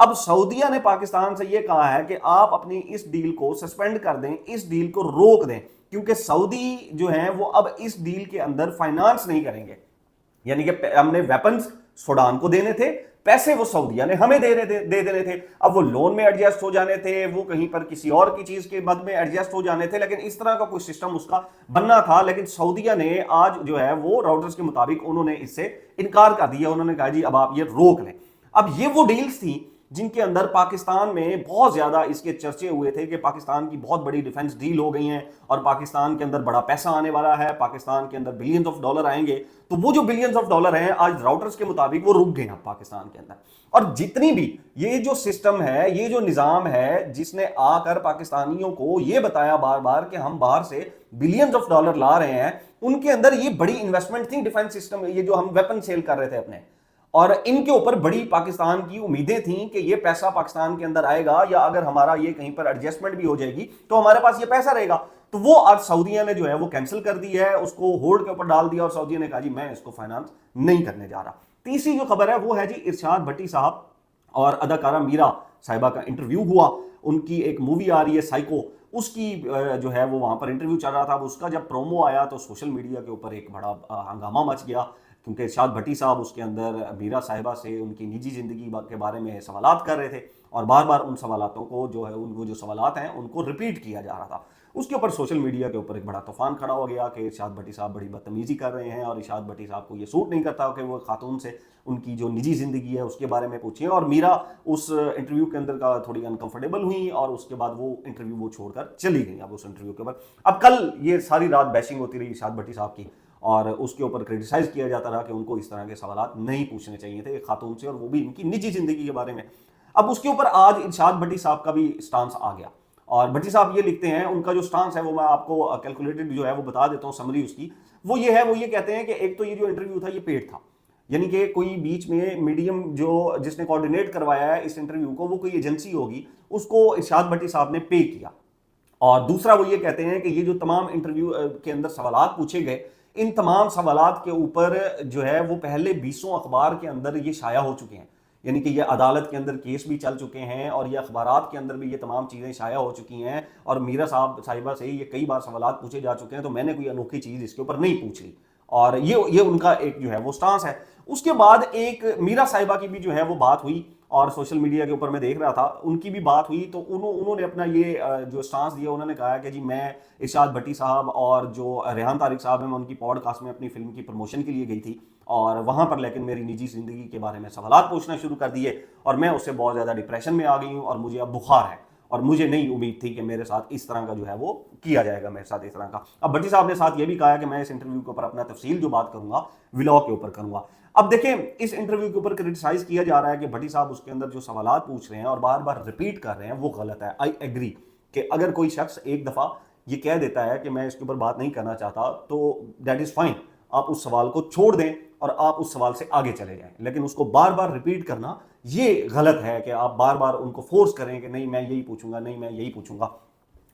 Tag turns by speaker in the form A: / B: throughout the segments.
A: اب سعودیہ نے پاکستان سے یہ کہا ہے کہ آپ اپنی اس ڈیل کو سسپینڈ کر دیں, اس ڈیل کو روک دیں, کیونکہ سعودی جو ہیں وہ اب اس ڈیل کے اندر فائنانس نہیں کریں گے. یعنی کہ ہم نے ویپنز سوڈان کو دینے تھے, پیسے وہ سعودیہ نے ہمیں دے دینے تھے, اب وہ لون میں ایڈجسٹ ہو جانے تھے, وہ کہیں پر کسی اور کی چیز کے مد میں ایڈجسٹ ہو جانے تھے, لیکن اس طرح کا کوئی سسٹم اس کا بننا تھا. لیکن سعودیہ نے آج جو ہے وہ راؤٹرز کے مطابق انہوں نے اس سے انکار کر دیا, انہوں نے کہا جی اب آپ یہ روک لیں. اب یہ وہ ڈیلز تھیں جن کے اندر پاکستان میں بہت زیادہ اس کے چرچے ہوئے تھے کہ پاکستان کی بہت بڑی ڈیفنس ڈیل ہو گئی ہیں اور پاکستان کے اندر بڑا پیسہ آنے والا ہے, پاکستان کے اندر بلینز آف ڈالر آئیں گے. تو وہ جو بلینز آف ڈالر ہیں آج راؤٹرز کے مطابق وہ رک گئے ہیں پاکستان کے اندر. اور جتنی بھی یہ جو سسٹم ہے, یہ جو نظام ہے جس نے آ کر پاکستانیوں کو یہ بتایا بار بار کہ ہم باہر سے بلینز آف ڈالر لا رہے ہیں, ان کے اندر یہ بڑی انویسٹمنٹ تھی ڈیفنس سسٹم, یہ جو ہم ویپن سیل کر رہے تھے اپنے, اور ان کے اوپر بڑی پاکستان کی امیدیں تھیں کہ یہ پیسہ پاکستان کے اندر آئے گا, یا اگر ہمارا یہ کہیں پر ایڈجسٹمنٹ بھی ہو جائے گی تو ہمارے پاس یہ پیسہ رہے گا. تو وہ آج سعودیہ نے جو ہے وہ کینسل کر دی ہے, اس کو ہولڈ کے اوپر ڈال دیا, اور سعودیہ نے کہا جی میں اس کو فائنانس نہیں کرنے جا رہا. تیسری جو خبر ہے وہ ہے جی ارشاد بھٹی صاحب اور اداکارہ میرا صاحبہ کا انٹرویو ہوا. ان کی ایک مووی آ رہی ہے سائیکو, اس کی جو ہے وہ وہاں پر انٹرویو چل رہا تھا. اس کا جب پرومو آیا تو سوشل میڈیا کے اوپر ایک بڑا ہنگامہ مچ گیا, کیونکہ ارشاد بھٹی صاحب اس کے اندر میرا صاحبہ سے ان کی نجی زندگی کے بارے میں سوالات کر رہے تھے, اور بار بار ان سوالاتوں کو جو ہے وہ جو سوالات ہیں ان کو ریپیٹ کیا جا رہا تھا. اس کے اوپر سوشل میڈیا کے اوپر ایک بڑا طوفان کھڑا ہو گیا کہ ارشاد بھٹی صاحب بڑی بدتمیزی کر رہے ہیں, اور ارشاد بھٹی صاحب کو یہ سوٹ نہیں کرتا کہ وہ خاتون سے ان کی جو نجی زندگی ہے اس کے بارے میں پوچھیں. اور میرا اس انٹرویو کے اندر کا تھوڑی انکمفرٹیبل ہوئی, اور اس کے بعد وہ انٹرویو وہ چھوڑ کر چلی گئی. اب اس انٹرویو کے اوپر اب کل یہ ساری رات بیشنگ ہوتی رہی ارشاد بھٹی صاحب کی, اور اس کے اوپر کرٹیسائز کیا جاتا رہا کہ ان کو اس طرح کے سوالات نہیں پوچھنے چاہیے تھے ایک خاتون سے, اور وہ بھی ان کی نجی زندگی کے بارے میں. اب اس کے اوپر آج ارشاد بھٹی صاحب کا بھی سٹانس آ گیا, اور بھٹی صاحب یہ لکھتے ہیں, ان کا جو سٹانس ہے وہ میں آپ کو کیلکولیٹڈ جو ہے وہ بتا دیتا ہوں سمری اس کی. وہ یہ ہے, وہ یہ کہتے ہیں کہ ایک تو یہ جو انٹرویو تھا یہ پیڈ تھا, یعنی کہ کوئی بیچ میں میڈیم جو جس نے کوآرڈینیٹ کروایا ہے اس انٹرویو کو وہ کوئی ایجنسی ہوگی, اس کو ارشاد بھٹی صاحب نے پے کیا. اور دوسرا وہ یہ کہتے ہیں کہ یہ جو تمام انٹرویو کے اندر سوالات پوچھے گئے, ان تمام سوالات کے اوپر جو ہے وہ پہلے 20 اخبار کے اندر یہ شائع ہو چکے ہیں, یعنی کہ یہ عدالت کے اندر کیس بھی چل چکے ہیں, اور یہ اخبارات کے اندر بھی یہ تمام چیزیں شائع ہو چکی ہیں, اور میرا صاحبہ سے یہ کئی بار سوالات پوچھے جا چکے ہیں, تو میں نے کوئی انوکھی چیز اس کے اوپر نہیں پوچھ لی. اور یہ ان کا ایک جو ہے وہ سٹانس ہے. اس کے بعد ایک میرا صاحبہ کی بھی جو ہے وہ بات ہوئی, اور سوشل میڈیا کے اوپر میں دیکھ رہا تھا ان کی بھی بات ہوئی, تو انہوں نے اپنا یہ جو سٹانس دیا, انہوں نے کہا کہ جی میں ارشاد بھٹی صاحب اور جو ریحان طارق صاحب ہیں, میں ان کی پوڈ کاسٹ میں اپنی فلم کی پروموشن کے لیے گئی تھی, اور وہاں پر لیکن میری نجی زندگی کے بارے میں سوالات پوچھنا شروع کر دیے, اور میں اس سے بہت زیادہ ڈپریشن میں آ گئی ہوں, اور مجھے اب بخار ہے, اور مجھے نہیں امید تھی کہ میرے ساتھ اس طرح کا جو ہے وہ کیا جائے گا, میرے ساتھ اس طرح کا. اب بھٹی صاحب نے ساتھ یہ بھی کہا کہ میں اس انٹرویو کے اوپر اپنا تفصیل جو بات کروں گا ولاگ کے اوپر کروں گا. اب دیکھیں اس انٹرویو کے اوپر کرٹیسائز کیا جا رہا ہے کہ بھٹی صاحب اس کے اندر جو سوالات پوچھ رہے ہیں اور بار بار ریپیٹ کر رہے ہیں وہ غلط ہے. آئی ایگری کہ اگر کوئی شخص ایک دفعہ یہ کہہ دیتا ہے کہ میں اس کے اوپر بات نہیں کرنا چاہتا تو دیٹ از فائن, آپ اس سوال کو چھوڑ دیں اور آپ اس سوال سے آگے چلے جائیں, لیکن اس کو بار بار ریپیٹ کرنا یہ غلط ہے کہ آپ بار بار ان کو فورس کریں کہ نہیں میں یہی پوچھوں گا, نہیں میں یہی پوچھوں گا.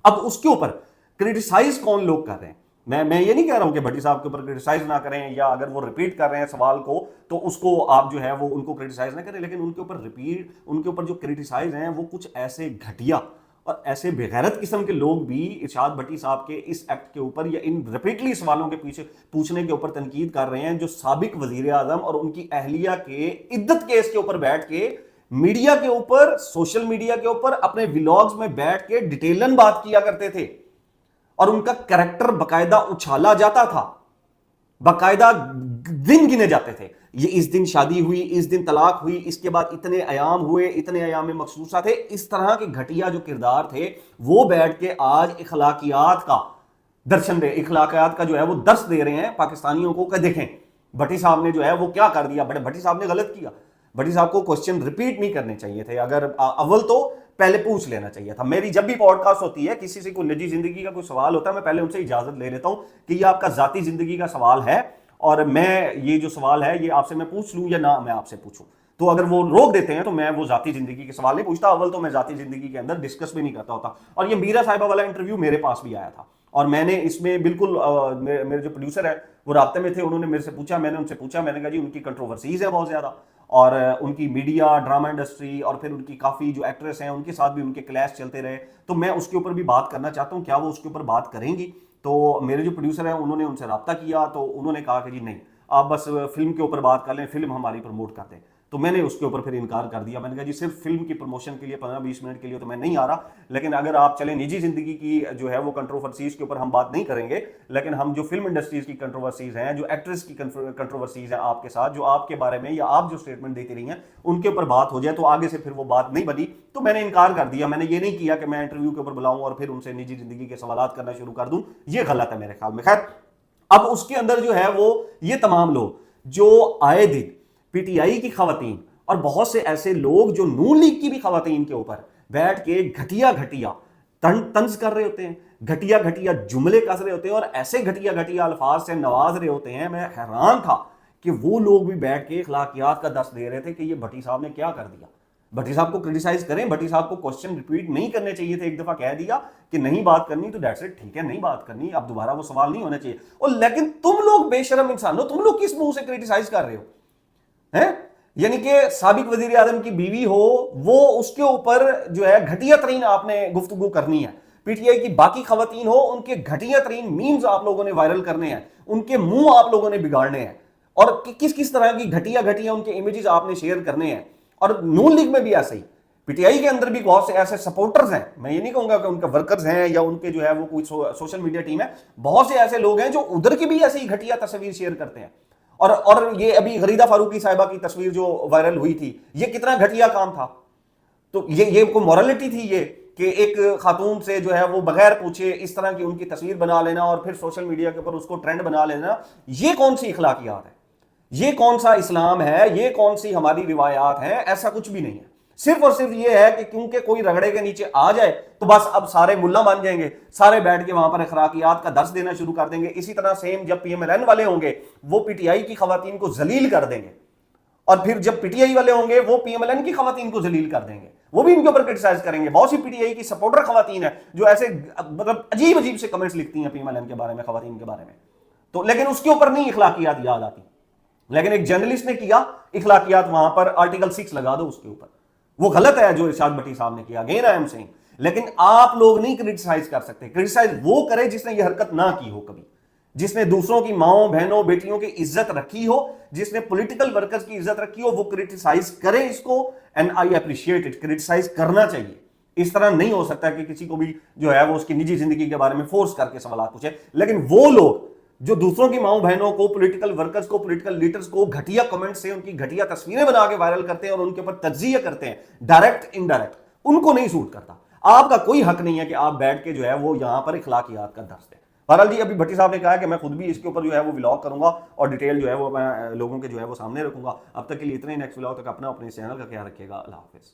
A: اب اس کے اوپر کرٹیسائز کون لوگ کر رہے ہیں, میں یہ نہیں کہہ رہا ہوں کہ بھٹی صاحب کے اوپر کرٹیسائز نہ کریں, یا اگر وہ ریپیٹ کر رہے ہیں سوال کو تو اس کو آپ جو ہے وہ ان کو کرٹیسائز نہ کریں, لیکن ان کے اوپر جو کرٹیسائز ہیں وہ کچھ ایسے گھٹیا اور ایسے بغیرت قسم کے لوگ بھی ارشاد بھٹی صاحب کے اس ایکٹ کے اوپر یا ان ریپیٹلی سوالوں کے پیچھے پوچھنے کے اوپر تنقید کر رہے ہیں, جو سابق وزیر اعظم اور ان کی اہلیہ کے عدت کیس کے اوپر بیٹھ کے میڈیا کے اوپر, سوشل میڈیا کے اوپر اپنے ولاگز میں بیٹھ کے ڈیٹیلن بات کیا کرتے تھے, اور ان کا کریکٹر باقاعدہ اچھالا جاتا تھا, باقاعدہ دن گنے جاتے تھے, یہ اس دن شادی ہوئی, اس دن طلاق ہوئی, اس کے بعد اتنے ایام ہوئے, اتنے ایام مخصوصہ تھے. اس طرح کے گھٹیا جو کردار تھے وہ بیٹھ کے آج اخلاقیات کا درشن دے, اخلاقیات کا جو ہے وہ درس دے رہے ہیں پاکستانیوں کو کہ دیکھیں بھٹی صاحب نے جو ہے وہ کیا کر دیا. بھٹی صاحب نے غلط کیا, بھٹی صاحب کو کوسچن ریپیٹ نہیں کرنے چاہیے تھے, اگر اول تو پہلے پوچھ لینا چاہیے تھا. میری جب بھی پوڈ کاسٹ ہوتی ہے, کسی سے کوئی نجی زندگی کا کوئی سوال ہوتا ہے, میں پہلے ان سے اجازت لے لیتا ہوں کہ یہ آپ کا ذاتی زندگی کا سوال ہے, اور میں یہ جو سوال ہے یہ آپ سے میں پوچھ لوں یا نہ میں آپ سے پوچھوں. تو اگر وہ روک دیتے ہیں تو میں وہ ذاتی زندگی کے سوال نہیں پوچھتا, اول تو میں ذاتی زندگی کے اندر ڈسکس بھی نہیں کرتا ہوتا. اور یہ میرا صاحبہ والا انٹرویو میرے پاس بھی آیا تھا, اور میں نے اس میں بالکل میرے جو پروڈیوسر ہے وہ رابطے میں تھے, انہوں نے میرے سے پوچھا, میں نے ان سے پوچھا, میں نے کہا جی ان کی کنٹروورسیز ہیں بہت زیادہ, اور ان کی میڈیا ڈرامہ انڈسٹری اور پھر ان کی کافی جو ایکٹریس ہیں ان کے ساتھ بھی ان کے کلیش چلتے رہے. تو میں اس کے اوپر بھی بات کرنا چاہتا ہوں, کیا وہ اس کے اوپر بات کریں گی؟ تو میرے جو پروڈیوسر ہیں انہوں نے ان سے رابطہ کیا, تو انہوں نے کہا کہ جی نہیں, آپ بس فلم کے اوپر بات کر لیں, فلم ہماری پروموٹ کرتے ہیں. تو میں نے اس کے اوپر پھر انکار کر دیا. میں نے کہا جی صرف فلم کی پروموشن کے لیے 15-20 منٹ کے لیے تو میں نہیں آ رہا, لیکن اگر آپ چلیں نجی زندگی کی جو ہے وہ کنٹروورسیز کے اوپر ہم بات نہیں کریں گے, لیکن ہم جو فلم انڈسٹریز کی کنٹروورسیز ہیں, جو ایکٹریس کی کنٹروورسیز ہیں آپ کے ساتھ, جو آپ کے بارے میں یا آپ جو اسٹیٹمنٹ دیتی رہی ہیں ان کے اوپر بات ہو جائے, تو آگے سے پھر وہ بات نہیں بنی. تو میں نے انکار کر دیا. میں نے یہ نہیں کیا کہ میں انٹرویو کے اوپر بلاؤں اور پھر ان سے نجی زندگی کے سوالات کرنا شروع کر دوں, یہ غلط ہے میرے خیال میں. خیر, اب اس کے اندر جو ہے وہ یہ تمام لوگ جو آئے دن پی ٹی آئی کی خواتین اور بہت سے ایسے لوگ جو نون لیگ کی بھی خواتین کے اوپر بیٹھ کے گھٹیا گھٹیا طنز کر رہے ہوتے ہیں, گھٹیا گھٹیا جملے کس رہے ہوتے ہیں اور ایسے گھٹیا گھٹیا الفاظ سے نواز رہے ہوتے ہیں, میں حیران تھا کہ وہ لوگ بھی بیٹھ کے اخلاقیات کا درس دے رہے تھے کہ یہ بھٹی صاحب نے کیا کر دیا. بھٹی صاحب کو کرٹیسائز کریں, بھٹی صاحب کو کوسچن ریپیٹ نہیں کرنے چاہیے تھے, ایک دفعہ کہہ دیا کہ نہیں بات کرنی تو دیٹس اٹ, ٹھیک ہے نہیں بات کرنی, اب دوبارہ وہ سوال نہیں ہونا چاہیے. اور لیکن تم لوگ بے شرم انسان ہو, تم لوگ کس منہ سے کرٹیسائز کر رہے ہو ہیں؟ یعنی کہ سابق وزیر اعظم کی بیوی ہو, وہ اس کے اوپر جو ہے گھٹیا ترین آپ نے گفتگو کرنی ہے. پی ٹی آئی کی باقی خواتین ہو, ان کے گھٹیا ترین میمز آپ لوگوں نے وائرل کرنے ہیں, ان کے منہ آپ لوگوں نے بگاڑنے ہیں, اور کس کس طرح کی گھٹیا گھٹیا ان کے امیجز آپ نے شیئر کرنے ہیں. اور نون لیگ میں بھی ایسے ہی, پی ٹی آئی کے اندر بھی بہت سے ایسے سپورٹرز ہیں, میں یہ نہیں کہوں گا کہ ان کے ورکرز ہیں یا ان کے جو ہے وہ کوئی سوشل میڈیا ٹیم ہے, بہت سے ایسے لوگ ہیں جو ادھر کی بھی ایسی ہی گھٹیا تصویر شیئر کرتے ہیں. اور یہ ابھی غریدہ فاروقی صاحبہ کی تصویر جو وائرل ہوئی تھی, یہ کتنا گھٹیا کام تھا. تو یہ کوئی مورالٹی تھی یہ کہ ایک خاتون سے جو ہے وہ بغیر پوچھے اس طرح کی ان کی تصویر بنا لینا اور پھر سوشل میڈیا کے اوپر اس کو ٹرینڈ بنا لینا؟ یہ کون سی اخلاقیات ہے؟ یہ کون سا اسلام ہے؟ یہ کون سی ہماری روایات ہیں؟ ایسا کچھ بھی نہیں ہے. صرف اور صرف یہ ہے کہ کیونکہ کوئی رگڑے کے نیچے آ جائے تو بس اب سارے ملا بن جائیں گے, سارے بیٹھ کے وہاں پر اخلاقیات کا درس دینا شروع کر دیں گے. اسی طرح سیم جب پی ایم ایل این والے ہوں گے وہ پی ٹی آئی کی خواتین کو ذلیل کر دیں گے, اور پھر جب پی ٹی آئی والے ہوں گے وہ پی ایم ایل این کی خواتین کو ذلیل کر دیں گے, وہ بھی ان کے اوپر کرٹیسائز کریں گے. بہت سی پی ٹی آئی کی سپورٹر خواتین ہیں جو ایسے مطلب عجیب عجیب سے کمنٹس لکھتی ہیں پی ایم ایل این کے بارے میں, خواتین کے بارے میں, تو لیکن اس کے اوپر نہیں اخلاقیات یاد آتی. لیکن ایک جرنلسٹ نے کیا اخلاقیات, وہاں پر آرٹیکل 6 لگا دو اس کے اوپر. وہ غلط ہے جو ارشاد بھٹی صاحب نے کیا, اگین آئی ایم سیئنگ, لیکن آپ لوگ نہیں کرٹیسائز کر سکتے. کرٹیسائز وہ کرے جس نے یہ حرکت نہ کی ہو کبھی, جس نے دوسروں کی ماؤں بہنوں بیٹیوں کی عزت رکھی ہو, جس نے پولیٹیکل ورکرز کی عزت رکھی ہو, وہ کرٹیسائز کرے اس کو. And I appreciate it, criticise کرنا چاہیے. اس طرح نہیں ہو سکتا کہ کسی کو بھی جو ہے وہ اس کی نجی زندگی کے بارے میں فورس کر کے سوالات پوچھے. لیکن وہ لوگ جو دوسروں کی ماؤں بہنوں کو, پولیٹیکل ورکرز کو, پولیٹیکل لیڈرز کو گھٹیا کمنٹ سے ان کی گھٹیا تصویریں بنا کے وائرل کرتے ہیں اور ان کے اوپر تجزیہ کرتے ہیں ڈائریکٹ انڈائریکٹ, ان کو نہیں سوٹ کرتا. آپ کا کوئی حق نہیں ہے کہ آپ بیٹھ کے جو ہے وہ یہاں پر اخلاقیات کا درس دیں. بہرحال جی, ابھی بھٹی صاحب نے کہا کہ میں خود بھی اس کے اوپر جو ہے وہ ولاگ کروں گا اور ڈیٹیل جو ہے وہ میں لوگوں کے جو ہے وہ سامنے رکھوں گا. اب تک کے لیے اتنا ہی. نیکسٹ ولاگ تک اپنے چینل کا خیال رکھیے گا. اللہ حافظ.